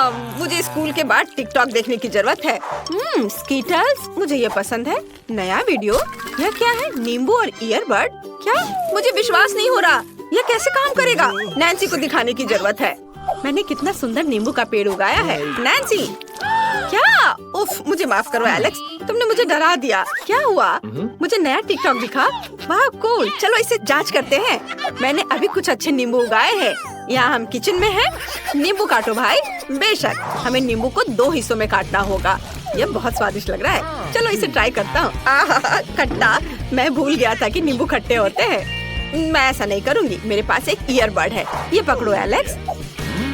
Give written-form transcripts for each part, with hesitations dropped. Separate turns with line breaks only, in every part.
मुझे स्कूल के बाद टिकटॉक देखने की जरूरत है। स्कीटल्स, मुझे ये पसंद है। नया वीडियो, यह क्या है? नींबू और ईयरबड? क्या? मुझे विश्वास नहीं हो रहा, यह कैसे काम करेगा? नैन्सी को दिखाने की जरूरत है। मैंने कितना सुंदर नींबू का पेड़ उगाया है। नैन्सी, क्या? उफ, मुझे माफ करो एलेक्स, तुमने मुझे डरा दिया। क्या हुआ? मुझे नया टिकटॉक दिखा। वाह कूल, चलो इसे जांच करते हैं। मैंने अभी कुछ अच्छे नींबू उगाए हैं। यहाँ हम किचन में हैं। नींबू काटो भाई। बेशक, हमें नींबू को 2 हिस्सों में काटना होगा। यह बहुत स्वादिष्ट लग रहा है। चलो इसे ट्राई करता हूँ। खट्टा, मैं भूल गया था कि नींबू खट्टे होते हैं। मैं ऐसा नहीं करूँगी। मेरे पास एक ईयरबड है। ये पकड़ो एलेक्स।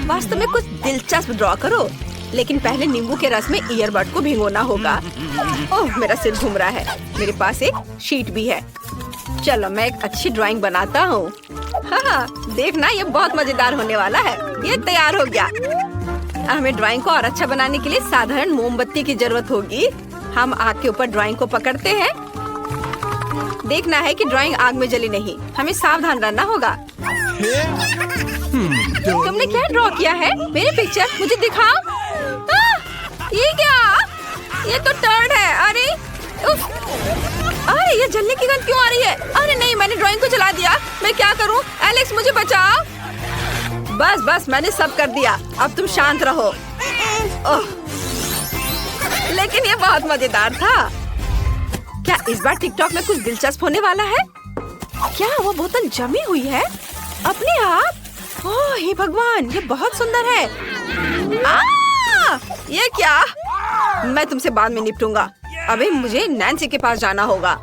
वास्तव में कुछ दिलचस्प ड्रॉ करो, लेकिन पहले नींबू के रस में ईयरबड को भिगोना होगा। ओह, मेरा सिर घूम रहा है। मेरे पास एक शीट भी है। चलो मैं एक अच्छी ड्राइंग बनाता हूँ। हाँ, देखना ये बहुत मजेदार होने वाला है। ये तैयार हो गया। हमें ड्राइंग को और अच्छा बनाने के लिए साधारण मोमबत्ती की जरूरत होगी। हम आग के ऊपर ड्राइंग को पकड़ते हैं। देखना है कि ड्राइंग आग में जली नहीं। हमें सावधान रहना होगा। तुमने क्या ड्रॉ किया है? मेरी पिक्चर मुझे दिखाओ। ये क्या? ये तो टर्ड है। अरे उफ, अरे ये जलने की गंध क्यों आ रही है? अरे नहीं, मैंने ड्राइंग को जला दिया। मैं क्या करूं? एलेक्स मुझे बचाओ। बस बस, मैंने सब कर दिया। अब तुम शांत रहो। ओह, लेकिन ये बहुत मजेदार था। क्या इस बार टिकटॉक में कुछ दिलचस्प होने वाला है? क्या वो बोतल जमी हुई है अपने आप? ओह हे भगवान, ये बहुत सुंदर है। ये क्या? मैं तुमसे बाद में निपटूंगा। अबे मुझे नैन्सी के पास जाना होगा।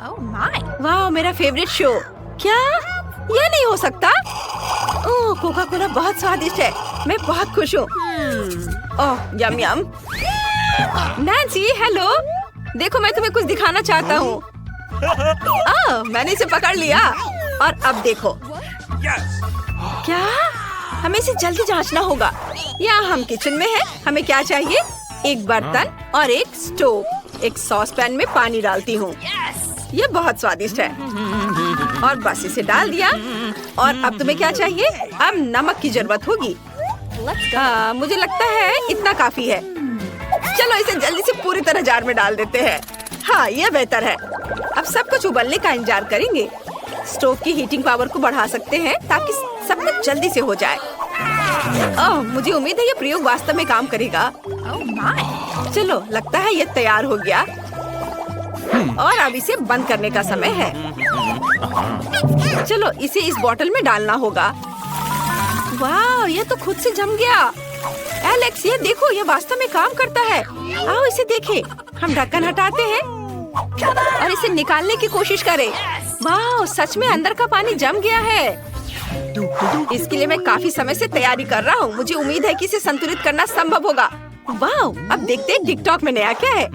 वाह, मेरा फेवरेट शो। क्या ये नहीं हो सकता? ओह, कोका कोला बहुत स्वादिष्ट है। मैं बहुत खुश हूँ। ओह यम यम। नैन्सी हेलो, देखो मैं तुम्हें कुछ दिखाना चाहता हूँ। मैंने इसे पकड़ लिया और अब देखो। क्या? हमें इसे जल्दी जांचना होगा। यहाँ हम किचन में हैं। हमें क्या चाहिए? एक बर्तन और एक स्टोव। एक सॉस पैन में पानी डालती हूँ। ये बहुत स्वादिष्ट है। और बस इसे डाल दिया। और अब तुम्हें क्या चाहिए? अब नमक की जरूरत होगी। मुझे लगता है इतना काफी है। चलो इसे जल्दी से पूरी तरह जार में डाल देते हैं। हाँ, ये बेहतर है। अब सब कुछ उबलने का इंतजार करेंगे। स्टोव की हीटिंग पावर को बढ़ा सकते हैं ताकि सब कुछ जल्दी से हो जाए। ओह, मुझे उम्मीद है ये प्रयोग वास्तव में काम करेगा। चलो, लगता है ये तैयार हो गया। और अब इसे बंद करने का समय है। चलो इसे इस बोतल में डालना होगा। वाह, ये तो खुद से जम गया। एलेक्स ये देखो, ये वास्तव में काम करता है। आओ इसे देखें। हम ढक्कन हटाते हैं और इसे निकालने की कोशिश करें। वाह, सच में अंदर का पानी जम गया है। इसके लिए मैं काफी समय से तैयारी कर रहा हूँ। मुझे उम्मीद है कि इसे संतुलित करना संभव होगा। वाह, अब देखते हैं टिकटॉक में नया क्या है।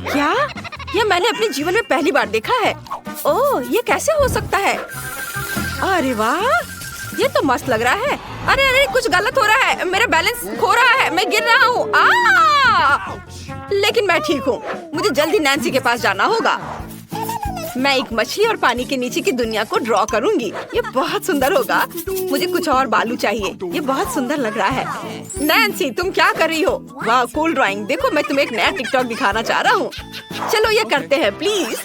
क्या? ये मैंने अपने जीवन में पहली बार देखा है। ओह, ये कैसे हो सकता है? अरे वाह, ये तो मस्त लग रहा है। अरे अरे, कुछ गलत हो रहा है। मेरा बैलेंस खो रहा है। मैं गिर रहा हूँ। लेकिन मैं ठीक हूँ। मुझे जल्दी नैन्सी के पास जाना होगा। मैं एक मछली और पानी के नीचे की दुनिया को ड्रॉ करूंगी। ये बहुत सुंदर होगा। मुझे कुछ और बालू चाहिए। ये बहुत सुंदर लग रहा है। नैन्सी तुम क्या कर रही हो? वाह, कूल ड्राइंग। देखो मैं तुम्हें एक नया टिकटॉक दिखाना चाह रहा हूँ। चलो ये करते हैं प्लीज।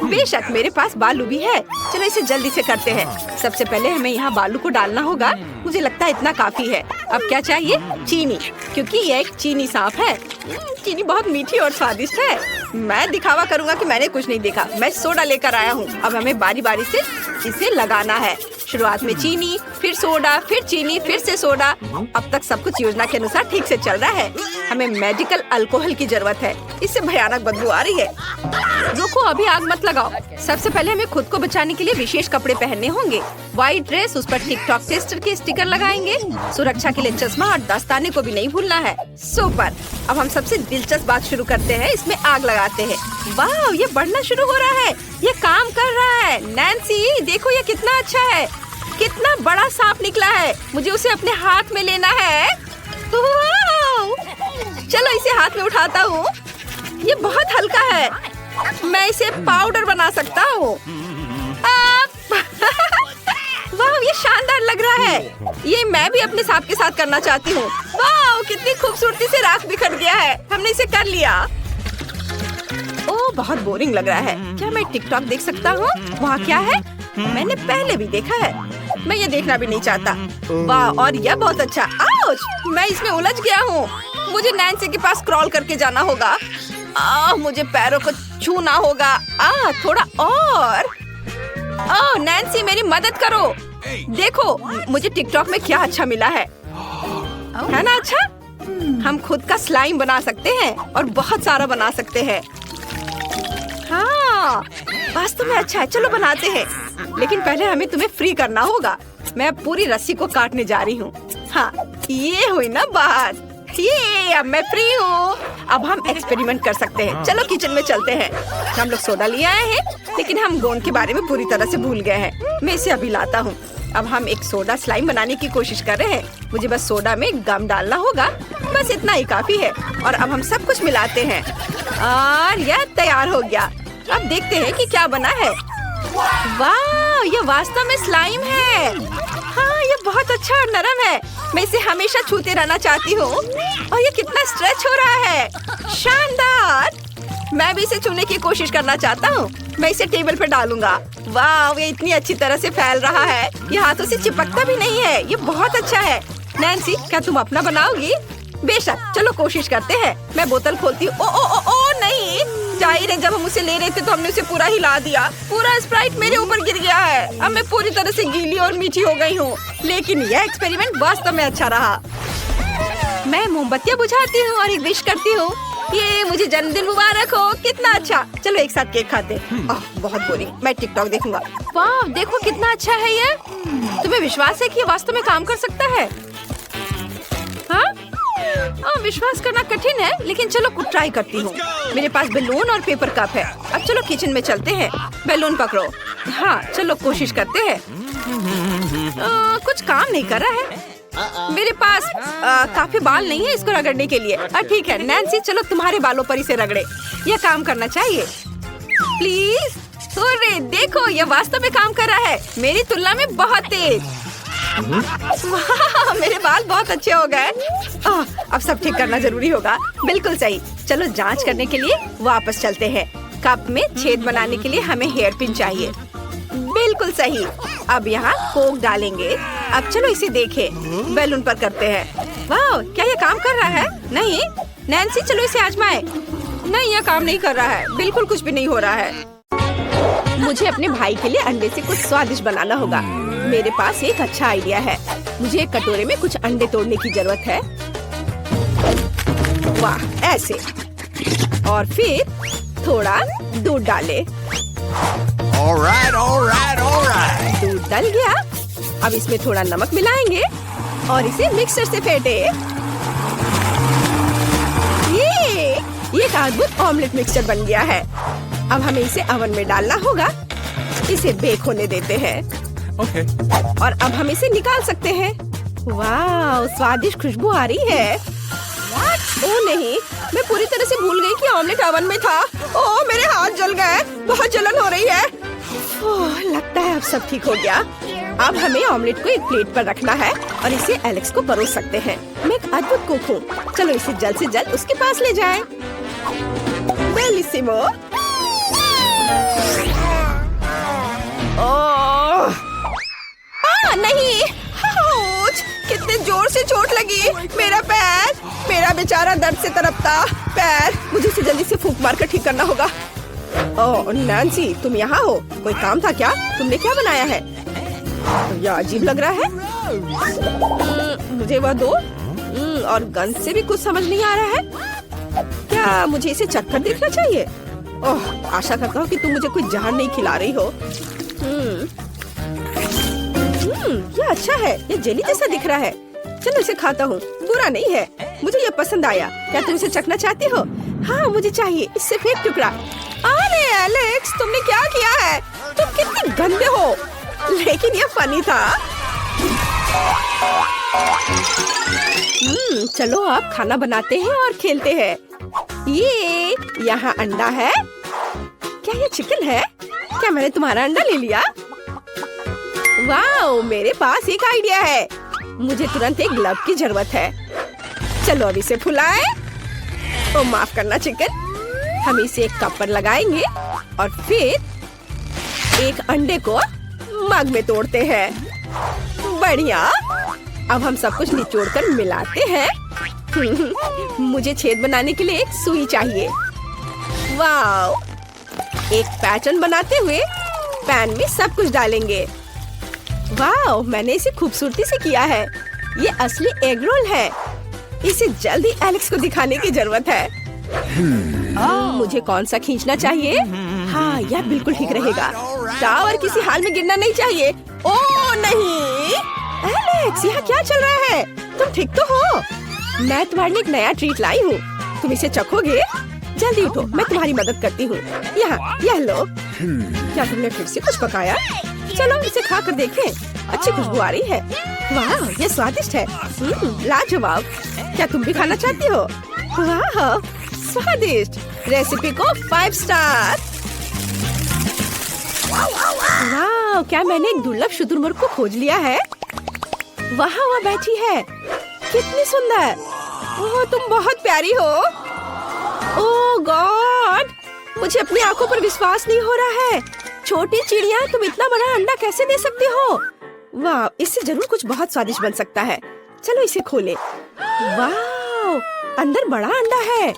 बेशक, मेरे पास बालू भी है। चलो इसे जल्दी से करते हैं। सबसे पहले हमें यहाँ बालू को डालना होगा। मुझे लगता है इतना काफी है। अब क्या चाहिए? चीनी, क्योंकि ये एक चीनी सांप है। चीनी बहुत मीठी और स्वादिष्ट है। मैं दिखावा करूंगा कि मैंने कुछ नहीं देखा। मैं सोडा लेकर आया हूँ। अब हमें बारी बारी से इसे लगाना है। शुरुआत में चीनी, फिर सोडा, फिर चीनी, फिर से सोडा। अब तक सब कुछ योजना के अनुसार ठीक से चल रहा है। हमें मेडिकल अल्कोहल की जरूरत है। इससे भयानक बदबू आ रही है। रुको, अभी आग मत लगाओ। सबसे पहले हमें खुद को बचाने के लिए विशेष कपड़े पहनने होंगे। व्हाइट ड्रेस, उस पर टिकटॉक टेस्टर के स्टिकर लगाएंगे। सुरक्षा के लिए चश्मा और दस्ताने को भी नहीं भूलना है। सुपर। अब हम सबसे दिलचस्प बात शुरू करते हैं। इसमें आग लगाते हैं। वाह, ये बढ़ना शुरू हो रहा है। ये काम कर रहा है। नैन्सी देखो, ये कितना अच्छा है। कितना बड़ा सांप निकला है। मुझे उसे अपने हाथ में लेना है। चलो इसे हाथ में उठाता हूँ। ये बहुत हल्का है। मैं इसे पाउडर बना सकता हूँ। वाह, ये शानदार लग रहा है। ये मैं भी अपने सांप के साथ करना चाहती हूँ। वाह, कितनी खूबसूरती से राख बिखर गया है। हमने इसे कर लिया। ओह, बहुत बोरिंग लग रहा है। क्या मैं टिकटॉक देख सकता हूँ? वहाँ क्या है? मैंने पहले भी देखा है। मैं ये देखना भी नहीं चाहता। वाह, और यह बहुत अच्छा। आउच! मैं इसमें उलझ गया हूँ। मुझे नैन्सी के पास क्रॉल करके जाना होगा। मुझे पैरों को छूना होगा। थोड़ा और। नैन्सी, मेरी मदद करो। देखो, मुझे टिकटॉक में क्या अच्छा मिला है ना? अच्छा, हम खुद का स्लाइम बना सकते हैं और बहुत सारा बना सकते हैं। हाँ, वास्तव में अच्छा है। चलो बनाते हैं, लेकिन पहले हमें तुम्हें फ्री करना होगा। मैं अब पूरी रस्सी को काटने जा रही हूँ। हाँ, ये हुई ना बात। ये अब मैं फ्री हूँ। अब हम एक्सपेरिमेंट कर सकते हैं। चलो किचन में चलते हैं। हम लोग सोडा लिए आए हैं, लेकिन हम गोंद के बारे में पूरी तरह से भूल गए हैं। मैं इसे अभी लाता हूँ। अब हम एक सोडा स्लाइम बनाने की कोशिश कर रहे हैं। मुझे बस सोडा में गम डालना होगा। बस इतना ही काफी है। और अब हम सब कुछ मिलाते हैं और यह तैयार हो गया। अब देखते हैं कि क्या बना है। वाह, ये वास्तव में स्लाइम है। हाँ, ये बहुत अच्छा और नरम है। मैं इसे हमेशा छूते रहना चाहती हूँ। और ये कितना स्ट्रेच हो रहा है। शानदार। मैं भी इसे छूने की कोशिश करना चाहता हूँ। मैं इसे टेबल पर डालूंगा। वाह, ये इतनी अच्छी तरह से फैल रहा है। ये हाथों से चिपकता भी नहीं है। ये बहुत अच्छा है। नैन्सी, क्या तुम अपना बनाओगी? बेशक, चलो कोशिश करते हैं। मैं बोतल खोलती हूँ। ओ नहीं, जाहिर है जब हम उसे ले रहे थे तो हमने उसे पूरा हिला दिया। पूरा स्प्राइट मेरे ऊपर गिर गया है। अब मैं पूरी तरह से गीली और मीठी हो गई हूँ। लेकिन यह एक्सपेरिमेंट वास्तव में अच्छा रहा। मैं मोमबत्तियाँ बुझाती हूँ और एक विश करती हूँ। ये मुझे जन्मदिन मुबारक हो। कितना अच्छा। चलो एक साथ केक खाते। बहुत बोरिंग। मैं टिकटॉक देखूंगा। वाह, देखो कितना अच्छा है ये। तुम्हें विश्वास है कि ये वास्तव में काम कर सकता है? हाँ, विश्वास करना कठिन है, लेकिन चलो कुछ ट्राई करती हूँ। मेरे पास बैलून और पेपर कप है। अब चलो किचन में चलते हैं। बैलून पकड़ो। हाँ, चलो कोशिश करते हैं। कुछ काम नहीं कर रहा है। मेरे पास काफी बाल नहीं है इसको रगड़ने के लिए। ठीक है नैन्सी, चलो तुम्हारे बालों पर इसे रगड़े। यह काम करना चाहिए। प्लीज। अरे देखो, यह वास्तव में काम कर रहा है। मेरी तुलना में बहुत तेज। वाह, मेरे बाल बहुत अच्छे हो गए। अब सब ठीक करना जरूरी होगा। बिल्कुल सही। चलो जांच करने के लिए वापस चलते हैं। कप में छेद बनाने के लिए हमें हेयर पिन चाहिए। बिल्कुल सही। अब यहाँ कोक डालेंगे। अब चलो इसे देखें। बैलून पर करते हैं। वाह, क्या ये काम कर रहा है? नहीं नैन्सी, चलो इसे आजमाएं। नहीं, यह काम नहीं कर रहा है। बिल्कुल कुछ भी नहीं हो रहा है। मुझे अपने भाई के लिए अंडे से कुछ स्वादिष्ट बनाना होगा। मेरे पास एक अच्छा आइडिया है। मुझे एक कटोरे में कुछ अंडे तोड़ने की जरूरत है। वाह, ऐसे। और फिर थोड़ा दूध डाले।
Alright.
दूध डल गया। अब इसमें थोड़ा नमक मिलाएंगे और इसे मिक्सर से फेंटे। ये एक अद्भुत ऑमलेट मिक्सचर बन गया है। अब हमें इसे ओवन में डालना होगा। इसे बेक होने देते हैं।
Okay.
और अब हम इसे निकाल सकते हैं। वाह, स्वादिष्ट खुशबू आ रही है। ओह नहीं, मैं पूरी तरह से भूल गई कि ऑमलेट ओवन में था। ओह, मेरे हाथ जल गए। बहुत जलन हो रही है। ओह, लगता है अब सब ठीक हो गया। अब हमें ऑमलेट को एक प्लेट पर रखना है और इसे एलेक्स को परोस सकते हैं। मैं एक अद्भुत कुक हूँ। चलो इसे जल्द से जल्द उसके पास ले जाएं। बेलिसिमो। नहीं, कितने जोर से चोट लगी। मेरा पैर, मेरा बेचारा दर्द से तड़पता पैर। मुझे इसे जल्दी से फूंक मार कर ठीक करना होगा। ओह नैन्सी, तुम यहाँ हो? कोई काम था क्या? तुमने क्या बनाया है? यह अजीब लग रहा है। मुझे वह दो। और गंध से भी कुछ समझ नहीं आ रहा है। क्या मुझे इसे चखकर देखना चाहिए? ओह, आशा करता हूँ कि तुम मुझे कोई जहर नहीं खिला रही हो। यह अच्छा है। यह जेली जैसा दिख रहा है। चलो इसे खाता हूँ। बुरा नहीं है। मुझे यह पसंद आया। क्या तुम इसे चखना चाहती हो? हाँ, मुझे चाहिए। इससे फेंक टुकड़ा। अरे एलेक्स, तुमने क्या किया है? तुम कितनी गंदे हो। लेकिन यह फनी था। चलो अब खाना बनाते हैं और खेलते हैं। ये यहाँ अंडा है। क्या ये चिकन है? क्या मैंने तुम्हारा अंडा ले लिया? वाओ, मेरे पास एक आइडिया है। मुझे तुरंत एक ग्लव की जरूरत है। चलो अब इसे फुलाएं। ओ माफ करना चिकन। हम इसे एक कप पर लगाएंगे और फिर एक अंडे को मग में तोड़ते हैं। बढ़िया। अब हम सब कुछ निचोड़कर मिलाते हैं। मुझे छेद बनाने के लिए एक सुई चाहिए। वाओ, एक पैटर्न बनाते हुए पैन में सब कुछ डालेंगे। वाओ, मैंने इसे खूबसूरती से किया है। ये असली एग रोल है। इसे जल्दी एलेक्स को दिखाने की जरूरत है। मुझे कौन सा खींचना चाहिए? हाँ, यह बिल्कुल ठीक रहेगा। टावर किसी हाल में गिरना नहीं चाहिए। ओ नहीं, एलेक्स, यहाँ क्या चल रहा है? तुम ठीक तो हो? मैं तुम्हारे लिए एक नया ट्रीट लाई हूँ। तुम इसे चखोगे? जल्दी उठो, मैं तुम्हारी मदद करती हूँ। यहाँ, यह लो। क्या तुमने फिर से कुछ पकाया? चलो इसे खा कर देखें। अच्छी खुशबू आ रही है। वाह, ये स्वादिष्ट है। लाजवाब। क्या तुम भी खाना चाहती हो? वाह, स्वादिष्ट। रेसिपी को 5 स्टार। वाह, क्या मैंने एक दुर्लभ शुतुरमुर्ग को खोज लिया है? वहाँ वह बैठी है। कितनी सुंदर। ओह, तुम बहुत प्यारी हो। ओह गॉड, मुझे अपनी आंखों पर विश्वास नहीं हो रहा है। छोटी चिड़िया, तुम इतना बड़ा अंडा कैसे दे सकती हो? वाह, इससे जरूर कुछ बहुत स्वादिष्ट बन सकता है। चलो इसे खोलें। वाह, अंदर बड़ा अंडा है।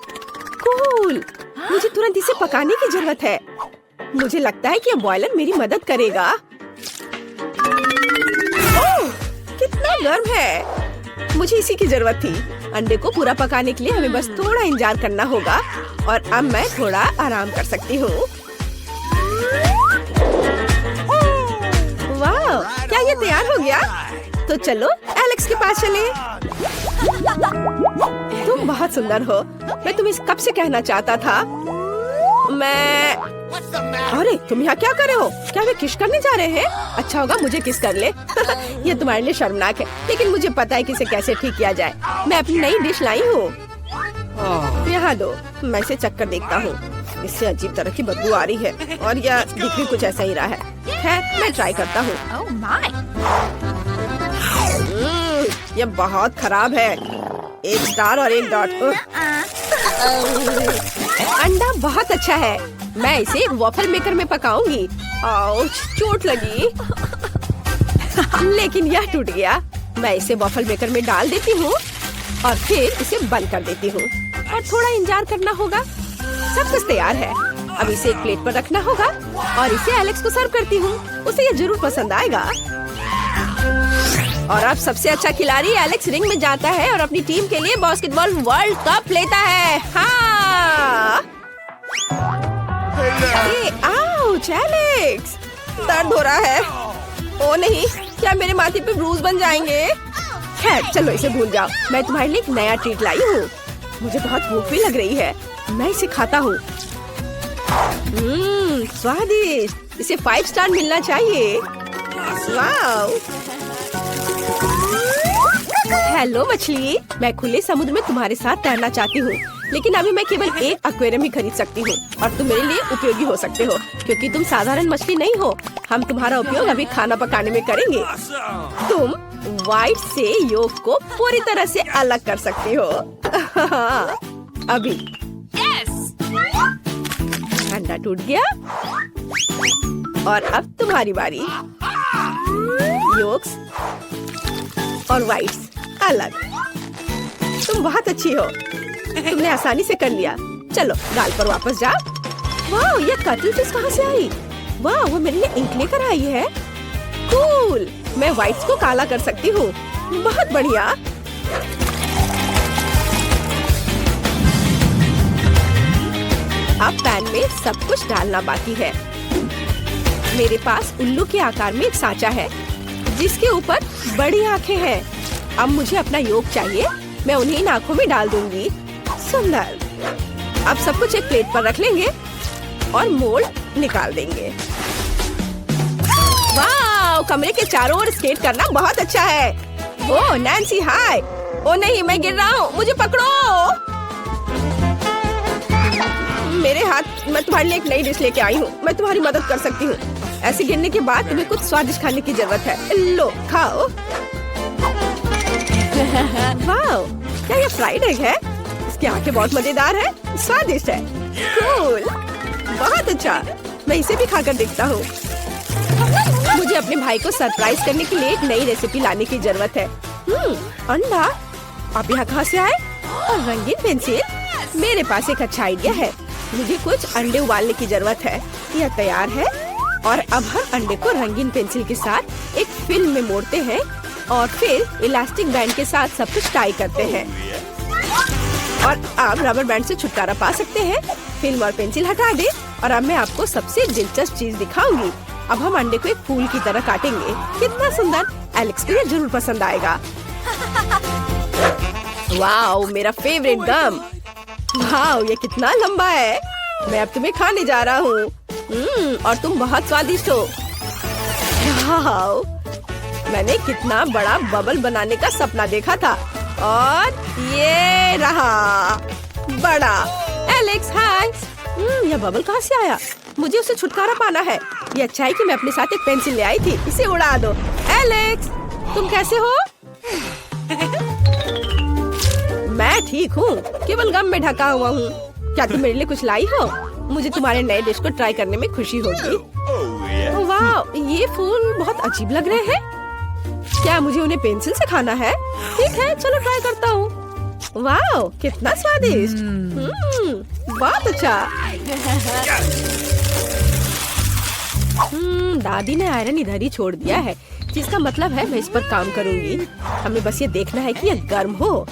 कूल। मुझे तुरंत इसे पकाने की जरूरत है। मुझे लगता है कि ये बॉयलर मेरी मदद करेगा। ओह, कितना गर्म है। मुझे इसी की जरूरत थी। अंडे को पूरा पकाने के लिए हमें बस थोड़ा इंतजार करना होगा और अब मैं थोड़ा आराम कर सकती हूँ। वाह, क्या ये तैयार हो गया? तो चलो एलेक्स के पास चले। तुम बहुत सुंदर हो। मैं तुम्हें कब से कहना चाहता था। अरे तुम यहाँ क्या कर रहे हो? क्या वे किस करने जा रहे हैं? अच्छा होगा मुझे किस कर ले। ये तुम्हारे लिए शर्मनाक है, लेकिन मुझे पता है कि इसे कैसे ठीक किया जाए। मैं अपनी नई डिश लाई हूँ। यहाँ दो, मैं इसे चक्कर देखता हूँ। इससे अजीब तरह की बदबू आ रही है और यह दिख भी कुछ ऐसा ही रहा है। खैर, मैं ट्राई करता हूँ। यह बहुत खराब है। 1 स्टार और 1 डॉट। अंडा बहुत अच्छा है। मैं इसे एक वॉफल मेकर में पकाऊंगी। आउच, चोट लगी। लेकिन यह टूट गया। मैं इसे वॉफल मेकर में डाल देती हूँ और फिर इसे बंद कर देती हूँ और थोड़ा इंतजार करना होगा। सब कुछ तैयार है। अब इसे एक प्लेट पर रखना होगा और इसे एलेक्स को सर्व करती हूँ। उसे यह जरूर पसंद आएगा। और अब सबसे अच्छा खिलाड़ी एलेक्स रिंग में जाता है और अपनी टीम के लिए बास्केटबॉल वर्ल्ड कप लेता है। हाँ। आउच, एलेक्स, दर्द हो रहा है। ओ नहीं, क्या मेरे माथे पे ब्रूज बन जाएंगे? खैर, चलो इसे भूल जाओ। मैं तुम्हारे लिए एक नया ट्रीट लाई हूँ। मुझे बहुत भूख भी लग रही है। मैं इसे खाता हूँ। स्वादिष्ट। इसे 5 स्टार मिलना चाहिए। वाओ। हेलो मछली, मैं खुले समुद्र में तुम्हारे साथ तैरना चाहती हूँ, लेकिन अभी मैं केवल एक एक्वेरियम ही खरीद सकती हूँ और तुम मेरे लिए उपयोगी हो सकते हो क्योंकि तुम साधारण मछली नहीं हो। हम तुम्हारा उपयोग अभी खाना पकाने में करेंगे। तुम व्हाइट से योक को पूरी तरह से अलग कर सकती हो। अभी अंडा टूट गया और अब तुम्हारी बारी। योक्स और व्हाइट्स अलग। तुम बहुत अच्छी हो। तुमने आसानी से कर लिया। चलो गाल पर वापस जाओ। वाह, ये कटल फिश कहाँ से आई? वाह, वो मेरे लिए इंक लेकर आई है। कूल। मैं व्हाइट्स को काला कर सकती हूँ। बहुत बढ़िया। अब पैन में सब कुछ डालना बाकी है। मेरे पास उल्लू के आकार में एक सांचा है जिसके ऊपर बड़ी आंखें हैं। अब मुझे अपना योग चाहिए। मैं उन्हीं इन आंखों में डाल दूंगी। सुंदर। अब सब कुछ एक प्लेट पर रख लेंगे और मोल्ड निकाल देंगे। वाह, कमरे के चारों ओर स्केट करना बहुत अच्छा है। ओह नैन्सी, हाय। ओ नहीं, मैं गिर रहा हूँ, मुझे पकड़ो। मेरे हाथ। मैं तुम्हारे लिए एक नई डिश लेके आई हूँ। मैं तुम्हारी मदद कर सकती हूँ। ऐसे गिरने के बाद तुम्हें कुछ स्वादिष्ट खाने की जरूरत है। लो खाओ। वाओ, क्या ये फ्राइड एग है? इसकी आंखें बहुत मजेदार है, स्वादिष्ट है। कूल, बहुत अच्छा। मैं इसे भी खाकर देखता हूँ। मुझे अपने भाई को सरप्राइज करने के लिए एक नई रेसिपी लाने की जरूरत है। अंडा? आप यहाँ कहाँ से आए? और रंगीन पेंसिल? मेरे पास एक अच्छा आइडिया है। मुझे कुछ अंडे उबालने की जरूरत है। यह तैयार है और अब हम अंडे को रंगीन पेंसिल के साथ एक फिल्म में मोड़ते हैं और फिर इलास्टिक बैंड के साथ सब कुछ टाई करते हैं। और आप रबर बैंड से छुटकारा पा सकते हैं। फिल्म और पेंसिल हटा दे और अब मैं आपको सबसे दिलचस्प चीज दिखाऊंगी। अब हम अंडे को एक फूल की तरह काटेंगे। कितना सुंदर! एलेक्स को ये जरूर पसंद आएगा। वाओ, मेरा फेवरेट गम। वाओ, ये कितना लंबा है। मैं अब तुम्हें खाने जा रहा हूँ। और तुम बहुत स्वादिष्ट हो। वाओ, मैंने कितना बड़ा बबल बनाने का सपना देखा था और ये रहा बड़ा। एलेक्स हाय। यह बबल कहाँ से आया? मुझे उसे छुटकारा पाना है। ये अच्छा है कि मैं अपने साथ एक पेंसिल ले आई थी। इसे उड़ा दो। एलेक्स, तुम कैसे हो? मैं ठीक हूँ, केवल गम में ढका हुआ हूँ। क्या तुम मेरे लिए कुछ लाई हो? मुझे तुम्हारे नए डिश को ट्राई करने में खुशी होगी। वाह, ये फूल बहुत अजीब लग रहे हैं। क्या मुझे उन्हें पेंसिल से खाना है? ठीक है, चलो ट्राई करता हूँ। वाह, कितना स्वादिष्ट। बहुत अच्छा। दादी ने आयरन इधर ही छोड़ दिया है, जिसका मतलब है मैं इस पर काम करूंगी। हमें बस ये देखना है कि यह गर्म हो।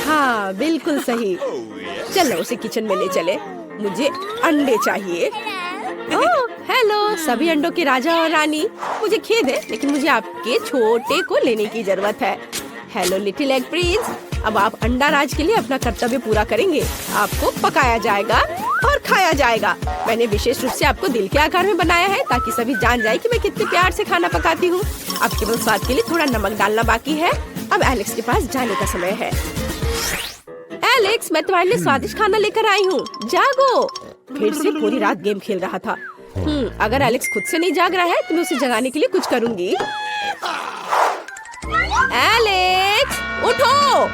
हाँ, बिल्कुल सही। चलो उसे किचन में ले चले। मुझे अंडे चाहिए। ओह, हेलो सभी अंडों के राजा और रानी। मुझे खेद है, लेकिन मुझे आपके छोटे को लेने की जरूरत है। Hello little egg Prince. अब आप अंडा राज के लिए अपना कर्तव्य पूरा करेंगे। आपको पकाया जाएगा और खाया जाएगा। मैंने विशेष रूप से आपको दिल के आकार में बनाया है ताकि सभी जान जाए कि मैं कितने प्यार से खाना पकाती हूँ। अब केवल स्वाद के लिए थोड़ा नमक डालना बाकी है। अब एलेक्स के पास जाने का समय है। एलेक्स, मैं तुम्हारे लिए स्वादिष्ट खाना लेकर आई हूँ। जागो। फिर से पूरी रात गेम खेल रहा था। अगर एलेक्स खुद से नहीं जाग रहा है तो मैं उसे जगाने के लिए कुछ करूँगी। एलेक्स, उठो।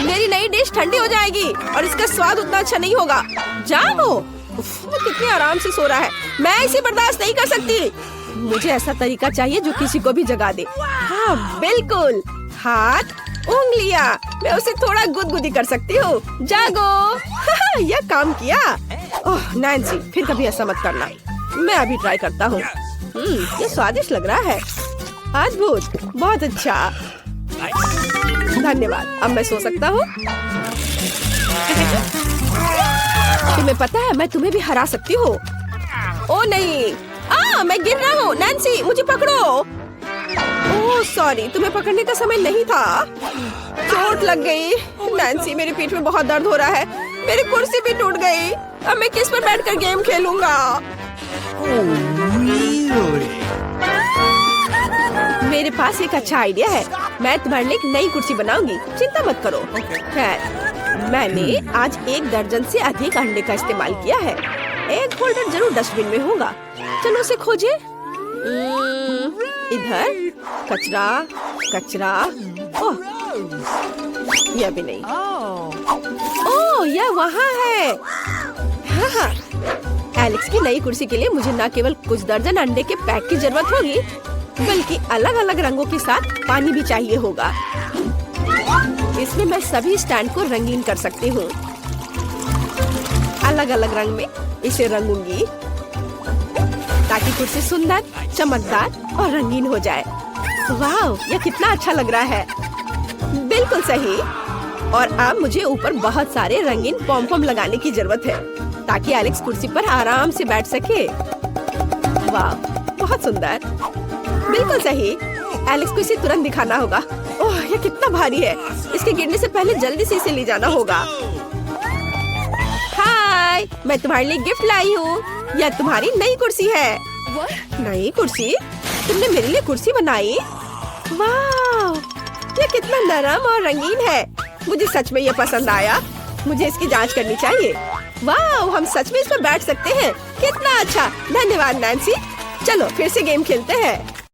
मेरी नई डिश ठंडी हो जाएगी और इसका स्वाद उतना अच्छा नहीं होगा। जागो। वो कितने आराम से सो रहा है। मैं इसे बर्दाश्त नहीं कर सकती। मुझे ऐसा तरीका चाहिए जो किसी को भी जगा दे। हाँ बिल्कुल, हाथ, उंगलियां। मैं उसे थोड़ा गुदगुदी कर सकती हूँ। जागो। यह काम किया। ओह नैन्सी, फिर कभी ऐसा मत करना। मैं अभी ट्राई करता हूँ। ये स्वादिष्ट लग रहा है। अद्भुत, बहुत अच्छा। धन्यवाद। अब मैं सो सकता हूँ। तुम्हें पता है मैं तुम्हें भी हरा सकती हूँ। ओ नहीं, मैं गिर रहा हूँ। नैन्सी, मुझे पकड़ो। ओह सॉरी, तुम्हें पकड़ने का समय नहीं था। चोट लग गई। नैन्सी, मेरी पीठ में बहुत दर्द हो रहा है। मेरी कुर्सी भी टूट गई। अब मैं किस पर बैठकर गेम खेलूंगा? मेरे पास एक अच्छा आइडिया है। मैं तुम्हारे लिए एक नई कुर्सी बनाऊंगी। चिंता मत करो। खैर, मैंने आज 1 दर्जन से अधिक अंडे का इस्तेमाल किया है। एक होल्डर जरूर डस्टबिन में होगा। चलो उसे खोजे। इधर कचरा, कचरा। ओह, यह भी नहीं। ओह, यह वहाँ है। हाँ, एलेक्स की नई कुर्सी के लिए मुझे न केवल कुछ दर्जन अंडे के पैक की जरूरत होगी, बल्कि अलग अलग रंगों के साथ पानी भी चाहिए होगा। इसमें मैं सभी स्टैंड को रंगीन कर सकती हूँ। अलग अलग रंग में इसे रंगूंगी ताकि कुर्सी सुंदर, चमकदार और रंगीन हो जाए। वाह, यह कितना अच्छा लग रहा है। बिल्कुल सही। और अब मुझे ऊपर बहुत सारे रंगीन पॉम-पॉम लगाने की जरूरत है ताकि एलेक्स कुर्सी पर आराम से बैठ सके। वाह, बहुत सुंदर। बिल्कुल सही। एलेक्स को इसे तुरंत दिखाना होगा। ओह, यह कितना भारी है। इसके गिरने से पहले जल्दी से इसे ले जाना होगा। हाय, मैं तुम्हारे लिए गिफ्ट लाई हूँ। यह तुम्हारी नई कुर्सी है। नई कुर्सी? तुमने मेरे लिए कुर्सी बनाई? वाह, यह कितना नरम और रंगीन है। मुझे सच में यह पसंद आया। मुझे इसकी जांच करनी चाहिए। वाह, हम सच में इस पर बैठ सकते हैं। कितना अच्छा, धन्यवाद नैन्सी। चलो फिर से गेम खेलते हैं।